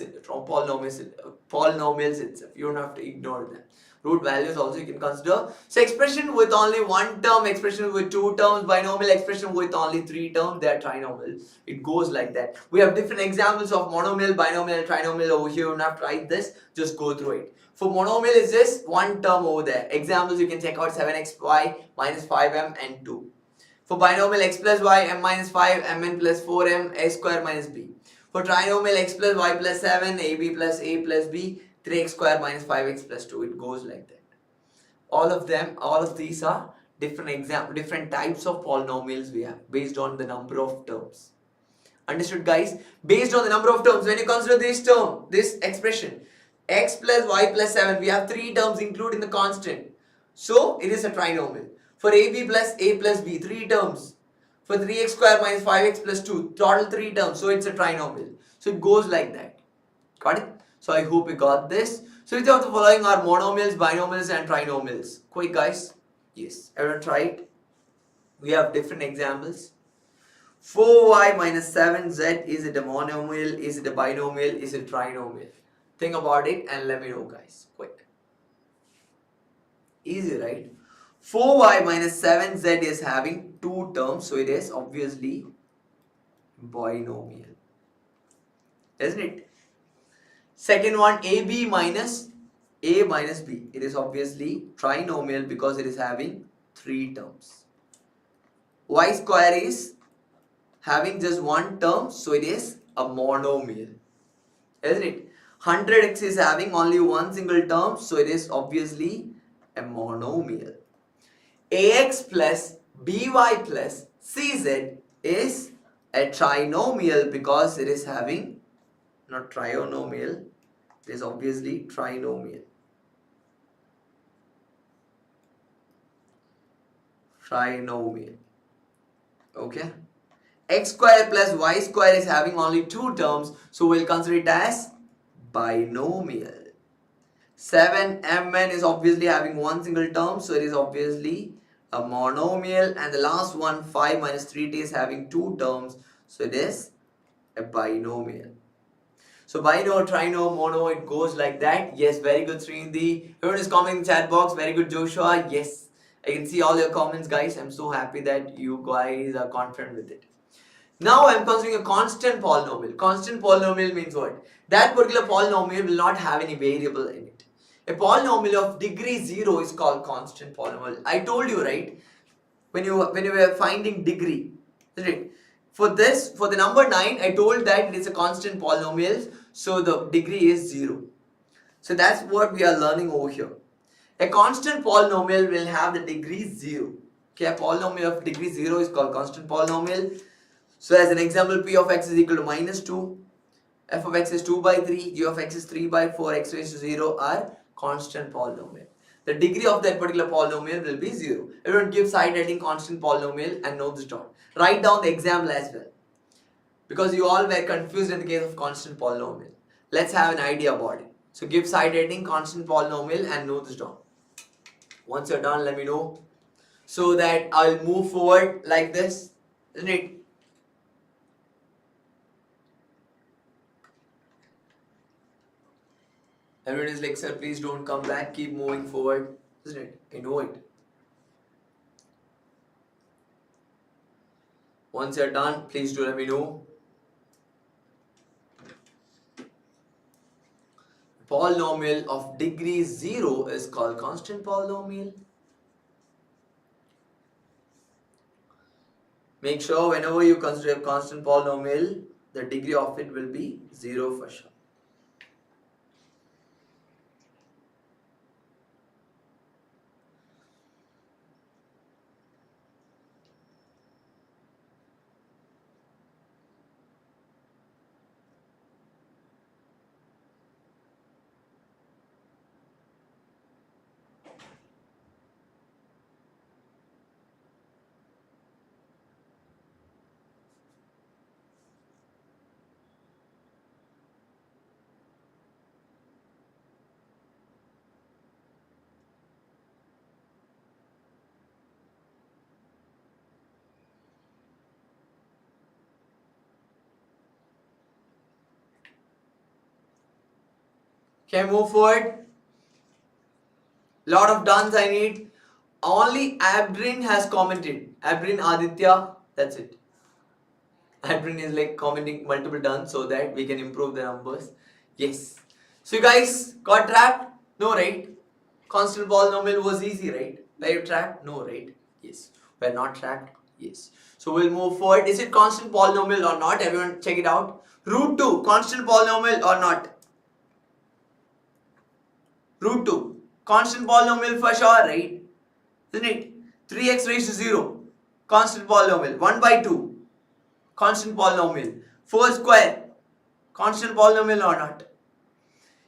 itself. You don't have to ignore them. Root values also you can consider. So expression with only 1 term, expression with 2 terms, binomial expression with only 3 terms, they are trinomial. It goes like that. We have different examples of monomial, binomial, trinomial over here. You don't have to write this, just go through it. For monomial is just 1 term over there. Examples you can check out 7xy minus 5m and 2. For binomial x plus y m minus 5 mn plus 4m a square minus b. For trinomial x plus y plus 7 ab plus a plus b 3x square minus 5x plus 2. It goes like that. All of these are different types of polynomials we have based on the number of terms. Understood, guys? Based on the number of terms, when you consider this expression x plus y plus 7, we have 3 terms including the constant. So it is a trinomial. For ab plus a plus b, 3 terms. For 3x square minus 5x plus 2, total 3 terms. So it's a trinomial. So it goes like that. Got it? So I hope you got this. So which of the following are monomials, binomials and trinomials? Quick, guys. Yes. Everyone try it. We have different examples. 4y minus 7z, is it a monomial? Is it a binomial? Is it trinomial? Think about it and let me know, guys. Quick. Easy, right? 4y minus 7z is having 2 terms, so it is obviously binomial. Isn't it? Second one, ab minus a minus b. It is obviously trinomial because it is having 3 terms. Y square is having just 1 term, so it is a monomial. Isn't it? 100x is having only 1 single term, so it is obviously a monomial. Ax plus by plus cz is a trinomial because it is having, not trinomial, it is obviously trinomial. Trinomial. Okay. X square plus y square is having only 2 terms, so we'll consider it as binomial. 7mn is obviously having 1 single term, so it is obviously a monomial. And the last one, 5 minus 3t, is having 2 terms, so it is a binomial. So bino, trino, mono, it goes like that. Yes, very good, Srindi. Everyone is commenting in the chat box. Very good, Joshua. Yes, I can see all your comments, guys. I'm so happy that you guys are confident with it. Now I'm considering a constant polynomial. Constant polynomial means what? That particular polynomial will not have any variable in it. A polynomial of degree 0 is called constant polynomial. I told you, right? When you were finding degree, right? For the number 9, I told that it is a constant polynomial, so the degree is 0. So that's what we are learning over here. A constant polynomial will have the degree 0. Okay, a polynomial of degree 0 is called constant polynomial. So as an example, p of x is equal to minus 2, f of x is 2 by 3, g of x is 3 by 4, x raised to 0 are constant polynomial. The degree of that particular polynomial will be 0. Everyone give side heading constant polynomial and note this down. Write down the example as well, because you all were confused in the case of constant polynomial. Let's have an idea about it. So give side heading constant polynomial and note this down. Once you're done, let me know, so that I'll move forward like this, isn't it? Everyone is like, sir, please don't come back, keep moving forward, isn't it? I know it. Once you're done, please do let me know. Polynomial of degree 0 is called constant polynomial. Make sure whenever you consider a constant polynomial, the degree of it will be 0 for sure. Can I move forward? Lot of dones I need. Only Abrin has commented. Abrin Aditya, that's it. Abrin is like commenting multiple dones so that we can improve the numbers. Yes. So you guys got trapped? No, right? Constant polynomial was easy, right? Were you trapped? No, right? Yes. We're not trapped? Yes. So we'll move forward. Is it constant polynomial or not? Everyone check it out. Root 2, constant polynomial or not? Root 2, constant polynomial for sure, right? Isn't it? 3x raised to 0, constant polynomial. 1 by 2, constant polynomial. 4 square, constant polynomial or not?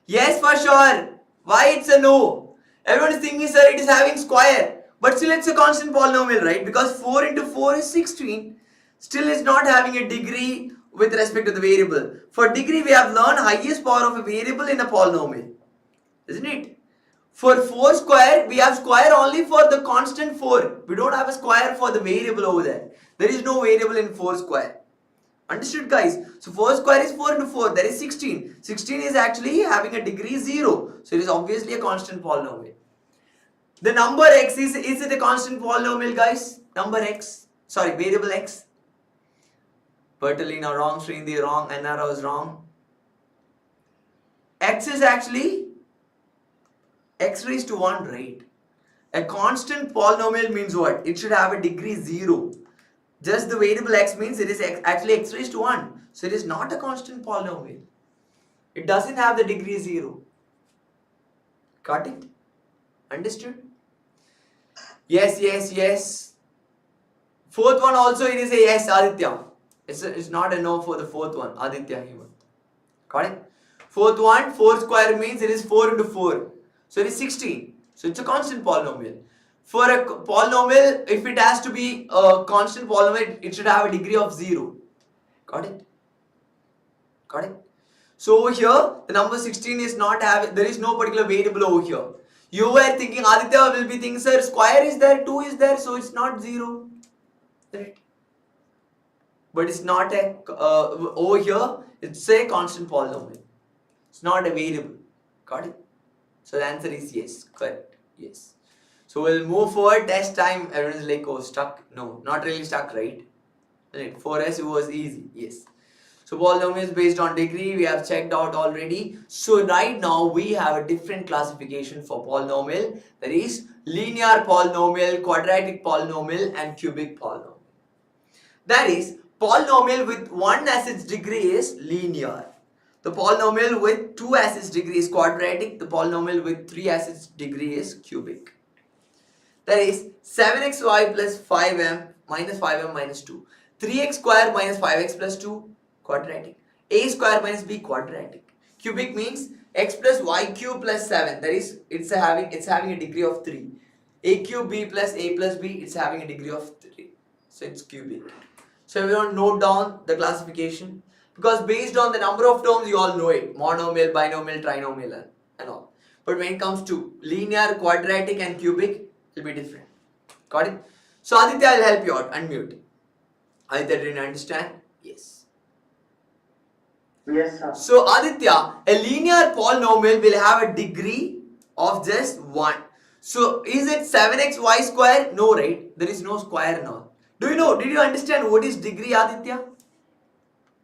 Yes, for sure. Why it's a no? Everyone is thinking, sir, it is having square. But still it's a constant polynomial, right? Because 4 into 4 is 16. Still it's not having a degree with respect to the variable. For degree, we have learned highest power of a variable in a polynomial. Isn't it? For 4 square, we have square only for the constant 4. We don't have a square for the variable over there. There is no variable in 4 square. Understood, guys? So 4 square is 4 into 4. That is 16. 16 is actually having a degree 0. So it is obviously a constant polynomial. The number x is it a constant polynomial, guys? Number x. Sorry, variable x. Bertolina wrong, Srindi wrong, Anara was wrong. X is actually x raised to 1, right? A constant polynomial means what? It should have a degree 0. Just the variable x means it is actually x raised to 1. So it is not a constant polynomial. It doesn't have the degree 0. Got it? Understood? Yes, yes, yes. Fourth one also it is a yes, Aditya. It's not a no for the fourth one, Aditya Hemant. Got it? Fourth one, 4 square means it is 4 into 4. So it is 16. So it's a constant polynomial. For a polynomial, if it has to be a constant polynomial, it should have a degree of 0. Got it? Got it? So over here, the number 16 is not having, there is no particular variable over here. You were thinking, Aditya will be thinking, sir, square is there, 2 is there, so it's not 0. Right? But it's not a, over here, it's a constant polynomial. It's not a variable. Got it? So the answer is yes. Correct. Yes. So we'll move forward. Test time. Everyone is like, oh, stuck. No, not really stuck, right? Right. For us, it was easy. Yes. So polynomials based on degree, we have checked out already. So right now, we have a different classification for polynomial. That is linear polynomial, quadratic polynomial, and cubic polynomial. That is, polynomial with 1 as its degree is linear. The polynomial with 2 as its degree is quadratic. The polynomial with 3 as its degree is cubic. That is 7xy plus 5m minus 5m minus 2. 3x square minus 5x plus 2, quadratic. A square minus B quadratic. Cubic means x plus y cube plus 7. That is, it's having a degree of 3. A cube B plus A plus B, it's having a degree of 3. So it's cubic. So we want to note down the classification, because based on the number of terms you all know it, monomial, binomial, trinomial and all. But when it comes to linear, quadratic and cubic, it will be different. Got it? So Aditya, I'll help you out. Unmute. Aditya, didn't understand? Yes. Yes, sir. So Aditya, a linear polynomial will have a degree of just 1. So is it 7xy square? No, right? There is no square and all. Did you understand what is degree, Aditya?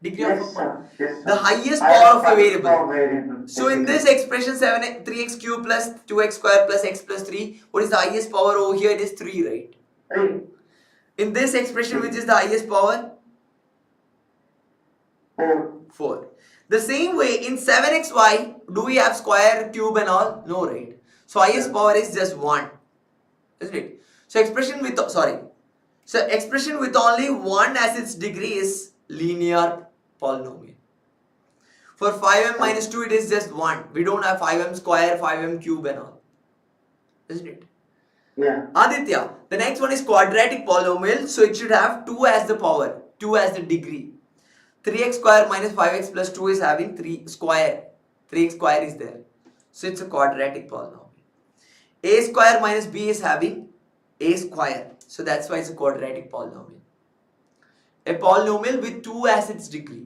Degree Yes, of a sir. Yes, sir. the highest I power of a have variable. So in this expression 3x cube plus 2x square plus x plus 3, what is the highest power over here? It is 3, right? 3. In this expression, which is the highest power? 4. 4. The same way in 7xy, do we have square, cube and all? No, right? So highest power is just 1, isn't it? So expression with only 1 as its degree is linear polynomial. For 5m minus 2, it is just 1. We don't have 5m square, 5m cube and all, isn't it? Yeah. Aditya, the next one is quadratic polynomial, so it should have 2 as the power, 2 as the degree. 3x square minus 5x plus 2 is having 3 square. 3x square is there. So it's a quadratic polynomial. A square minus b is having a square. So that's why it's a quadratic polynomial. A polynomial with 2 as its degree.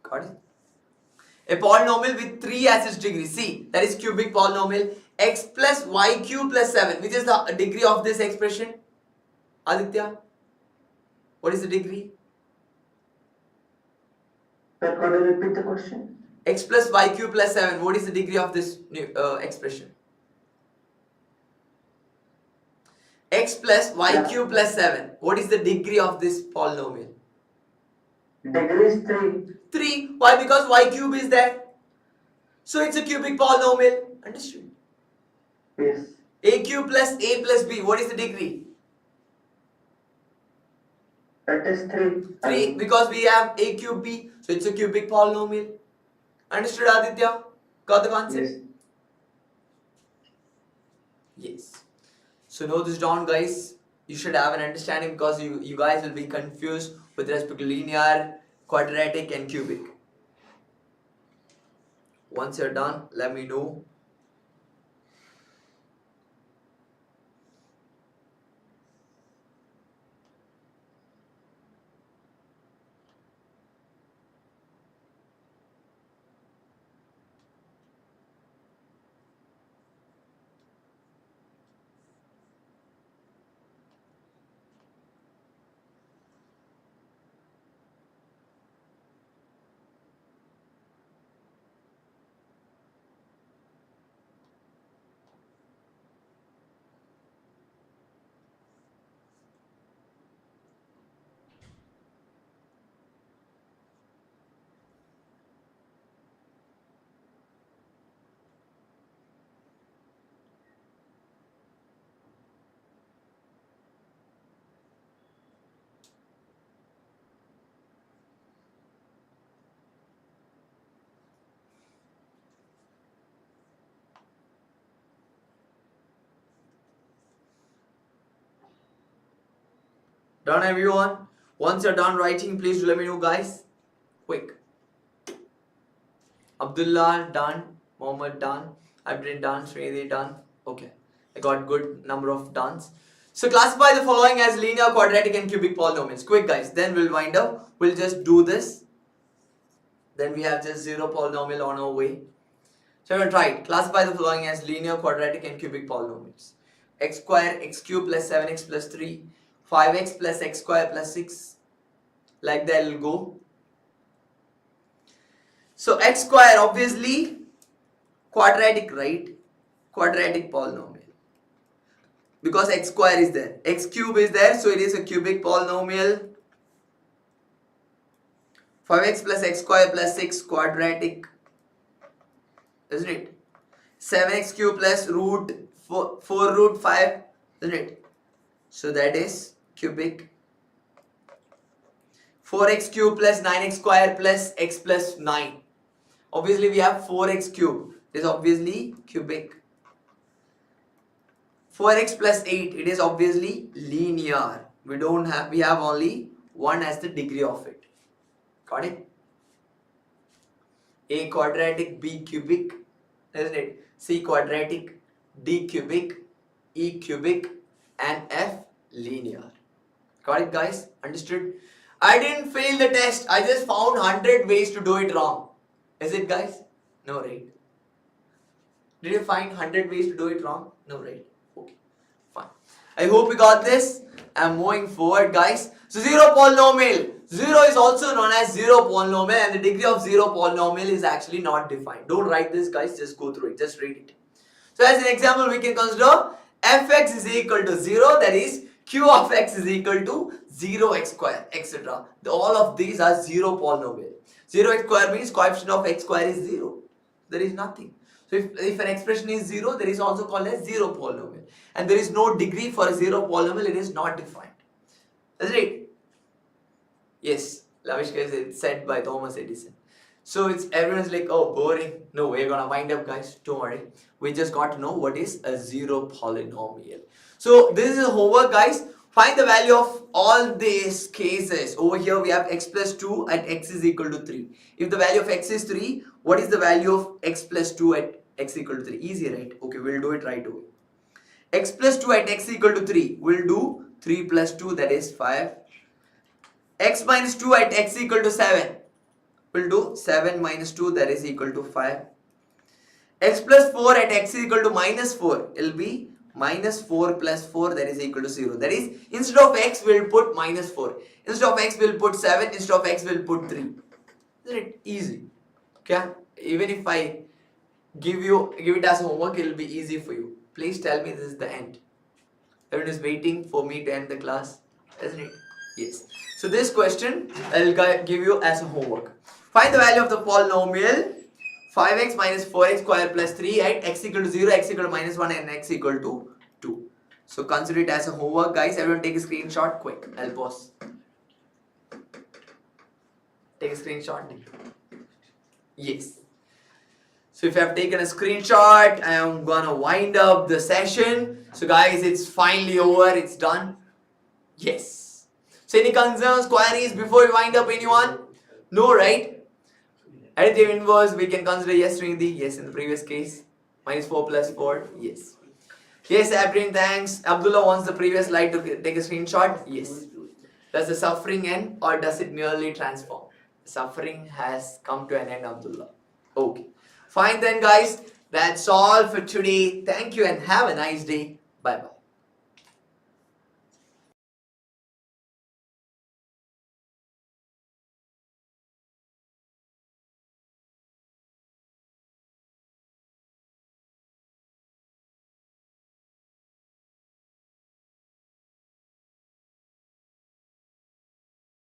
Got it? A polynomial with 3 as its degree. See, that is cubic polynomial. X plus y cube plus 7. Which is the degree of this expression? Aditya? What is the degree? Sir, could you repeat the question? X plus y cube plus 7. What is the degree of this expression? X plus y cube plus 7. What is the degree of this polynomial? Degree is 3. 3. Why? Because y cube is there. So it's a cubic polynomial. Understood? Yes. A cube plus A plus B. What is the degree? That is 3. 3. Because we have A cube B. So it's a cubic polynomial. Understood, Aditya? Got the concept? Yes. Yes. So note this down, guys. You should have an understanding, because you guys will be confused with respect to linear, quadratic and cubic. Once you're done, let me know. Done, everyone? Once you're done writing, please do let me know, guys. Quick. Abdullah done. Mohammed done. Abdin done. Srinidhi done. Okay. I got good number of dones. So classify the following as linear, quadratic and cubic polynomials. Quick, guys. Then we'll wind up. We'll just do this. Then we have just 0 polynomial on our way. So I'm going to try it. Classify the following as linear, quadratic and cubic polynomials. X square, x cube plus 7x plus 3. 5x plus x square plus 6. Like that will go. So x square, obviously quadratic, right? Quadratic polynomial. Because x square is there. X cube is there, so it is a cubic polynomial. 5x plus x square plus 6, quadratic. Isn't it? 7x cube plus root 4 root 5. Isn't it? So that is cubic. 4x cube plus 9x square plus x plus 9. Obviously we have 4x cube. It is obviously cubic. 4x plus 8, it is obviously linear. We have only 1 as the degree of it. Got it? A quadratic, B cubic, isn't it? C quadratic, D cubic, E cubic, and F linear. Got it, guys? Understood? I didn't fail the test. I just found 100 ways to do it wrong. Is it, guys? No, right? Did you find 100 ways to do it wrong? No, right? Okay, fine. I hope you got this. I'm moving forward, guys. So, zero polynomial. Zero is also known as zero polynomial, and the degree of zero polynomial is actually not defined. Don't write this, guys. Just go through it. Just read it. So, as an example, we can consider fx is equal to 0. That is, q of x is equal to 0x square, etc. All of these are zero polynomial. 0x square means coefficient of x square is 0. There is nothing. So if an expression is 0, there is also called as zero polynomial. And there is no degree for a zero polynomial, it is not defined. That's right. Yes, Lavishka is said by Thomas Edison. So everyone's like, oh, boring. No, we're gonna wind up, guys. Don't worry. We just got to know what is a zero polynomial. So this is homework, guys. Find the value of all these cases. Over here we have x plus 2 at x is equal to 3. If the value of x is 3, what is the value of x plus 2 at x equal to 3? Easy, right? Okay, we'll do it right away. X plus 2 at x equal to 3. We'll do 3 plus 2, that is 5. X minus 2 at x equal to 7. We'll do 7 minus 2, that is equal to 5. X plus 4 at x is equal to minus 4. It will be minus 4 plus 4, that is equal to 0. That is, instead of x, we'll put minus 4. Instead of x, we'll put 7. Instead of x, we'll put 3. Isn't it easy? Okay? Even if I give it as homework, it will be easy for you. Please tell me this is the end. Everyone is waiting for me to end the class, isn't it? Yes. So this question I will give you as a homework. Find the value of the polynomial 5x minus 4x square plus 3 at x equal to 0, x equal to minus 1 and x equal to 2. So consider it as a homework, guys. Everyone take a screenshot quick. I'll pause. Take a screenshot. Yes. So if you have taken a screenshot, I am gonna wind up the session. So guys, it's finally over. It's done. Yes. So any concerns, queries before we wind up, anyone? No, right? Additive inverse, we can consider yes, Srinidhi. Yes, in the previous case. Minus 4 plus 4. Yes. Yes, Abrin, thanks. Abdullah wants the previous slide to take a screenshot. Yes. Does the suffering end or does it merely transform? Suffering has come to an end, Abdullah. Okay. Fine then, guys. That's all for today. Thank you and have a nice day. Bye-bye.